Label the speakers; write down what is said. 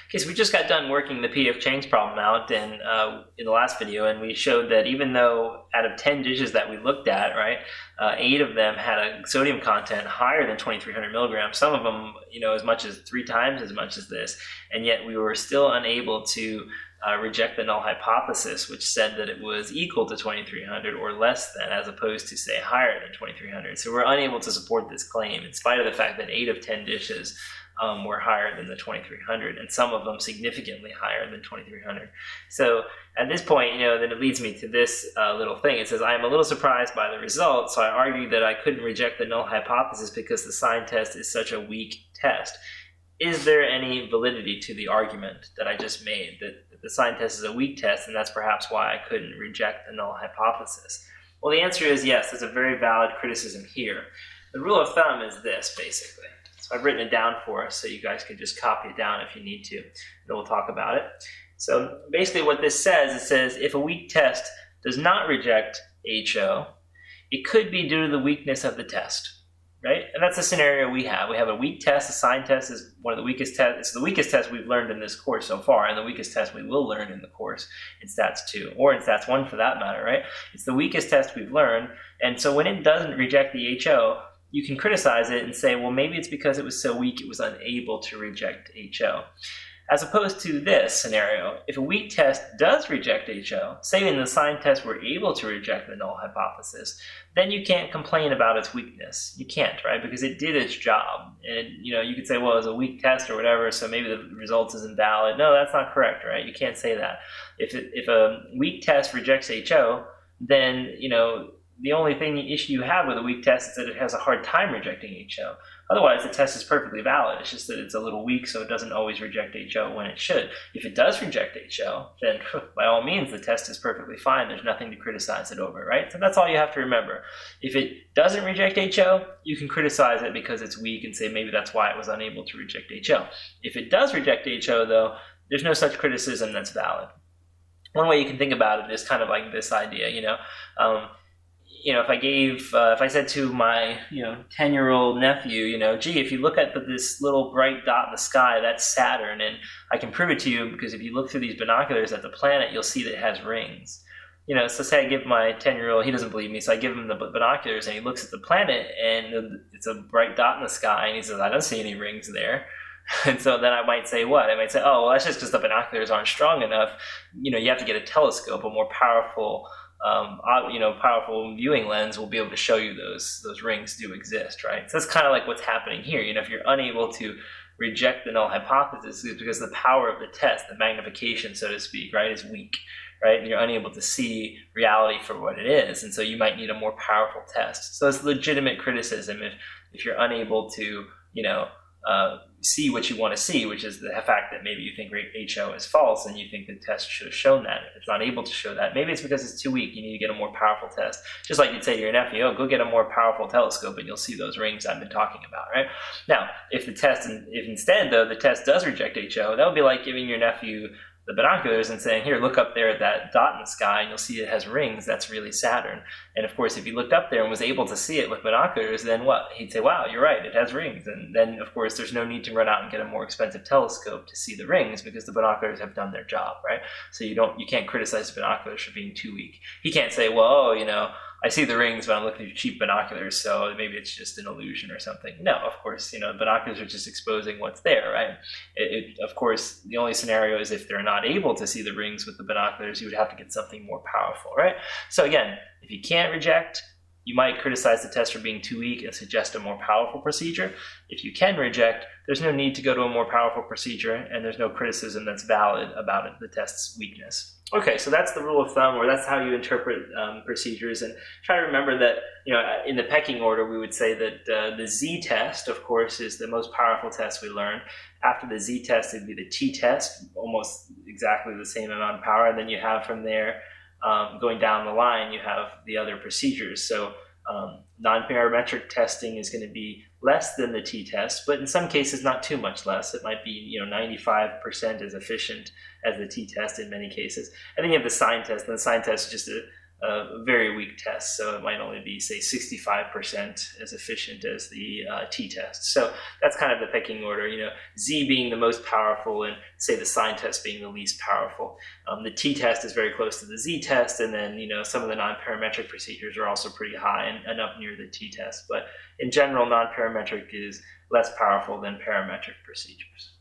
Speaker 1: Okay, so we just got done working the PDF Chang's problem out in the last video, and we showed that even though out of 10 dishes that we looked at, right, 8 of them had a sodium content higher than 2,300 milligrams, some of them, as much as 3 times as much as this, and yet we were still unable to reject the null hypothesis, which said that it was equal to 2,300 or less than, as opposed to, say, higher than 2,300. So we're unable to support this claim in spite of the fact that 8 of 10 dishes were higher than the 2,300, and some of them significantly higher than 2,300. So at this point, then it leads me to this little thing. It says, I am a little surprised by the result, so I argued that I couldn't reject the null hypothesis because the sign test is such a weak test. Is there any validity to the argument that I just made, that the sign test is a weak test, and that's perhaps why I couldn't reject the null hypothesis? Well, the answer is yes. There's a very valid criticism here. The rule of thumb is this, basically. So I've written it down for us, so you guys can just copy it down if you need to, and then we'll talk about it. So basically what this says, it says if a weak test does not reject HO, it could be due to the weakness of the test. Right? And that's the scenario we have. We have a weak test. A sign test is one of the weakest tests. It's the weakest test we've learned in this course so far, and the weakest test we will learn in the course in Stats 2, or in Stats 1 for that matter, right? It's the weakest test we've learned, and so when it doesn't reject the HO, you can criticize it and say, well, maybe it's because it was so weak it was unable to reject HO. As opposed to this scenario, if a weak test does reject HO, say in the sign test we're able to reject the null hypothesis, then you can't complain about its weakness. You can't, right? Because it did its job. And you could say, well, it was a weak test or whatever, so maybe the result is invalid. No, that's not correct, right? You can't say that. If a weak test rejects HO, then the only issue you have with a weak test is that it has a hard time rejecting HO. Otherwise, the test is perfectly valid. It's just that it's a little weak, so it doesn't always reject HO when it should. If it does reject HO, then by all means, the test is perfectly fine. There's nothing to criticize it over, right? So that's all you have to remember. If it doesn't reject HO, you can criticize it because it's weak and say maybe that's why it was unable to reject HO. If it does reject HO, though, there's no such criticism that's valid. One way you can think about it is kind of like this idea, if I said to my 10-year-old nephew, gee, if you look at this little bright dot in the sky, that's Saturn, and I can prove it to you because if you look through these binoculars at the planet, you'll see that it has rings. So say I give my 10-year-old, he doesn't believe me, so I give him the binoculars and he looks at the planet and it's a bright dot in the sky and he says, I don't see any rings there. And so then I might say what? I might say, oh, well, that's just because the binoculars aren't strong enough. You have to get a telescope, a more powerful powerful viewing lens will be able to show you those rings do exist, right? So that's kind of like what's happening here. If you're unable to reject the null hypothesis, it's because the power of the test, the magnification, so to speak, right, is weak, right? And you're unable to see reality for what it is, and so you might need a more powerful test. So it's legitimate criticism if you're unable to, see what you want to see, which is the fact that maybe you think HO is false and you think the test should have shown that. If it's not able to show that, maybe it's because it's too weak. You need to get a more powerful test. Just like you'd say to your nephew, oh, go get a more powerful telescope and you'll see those rings I've been talking about, right? Now, if instead, though, the test does reject HO, that would be like giving your nephew the binoculars and saying, here, look up there at that dot in the sky and you'll see it has rings. That's really Saturn. And of course, if he looked up there and was able to see it with binoculars, then what? He'd say, wow, you're right, it has rings. And then, of course, there's no need to run out and get a more expensive telescope to see the rings because the binoculars have done their job, right? So you can't criticize the binoculars for being too weak. He can't say, well, I see the rings, but I'm looking at cheap binoculars, so maybe it's just an illusion or something. No, of course, binoculars are just exposing what's there, right? Of course, the only scenario is if they're not able to see the rings with the binoculars, you would have to get something more powerful, right? So again, if you can't reject, you might criticize the test for being too weak and suggest a more powerful procedure. If you can reject, there's no need to go to a more powerful procedure, and there's no criticism that's valid about the test's weakness. Okay, so that's the rule of thumb, or that's how you interpret procedures. And try to remember that, in the pecking order, we would say that the z-test, of course, is the most powerful test we learned. After the z-test, it'd be the t-test, almost exactly the same amount of power. And then you have from there, going down the line, you have the other procedures. So nonparametric testing is going to be less than the t-test, but in some cases not too much less. It might be 95% as efficient as the t-test in many cases. And then you have the sign test, and the sign test is just a very weak test, so it might only be, say, 65% as efficient as the t-test. So that's kind of the pecking order, z being the most powerful and, say, the sign test being the least powerful. The t-test is very close to the z-test, and then some of the non-parametric procedures are also pretty high and up near the t-test. But in general, non-parametric is less powerful than parametric procedures.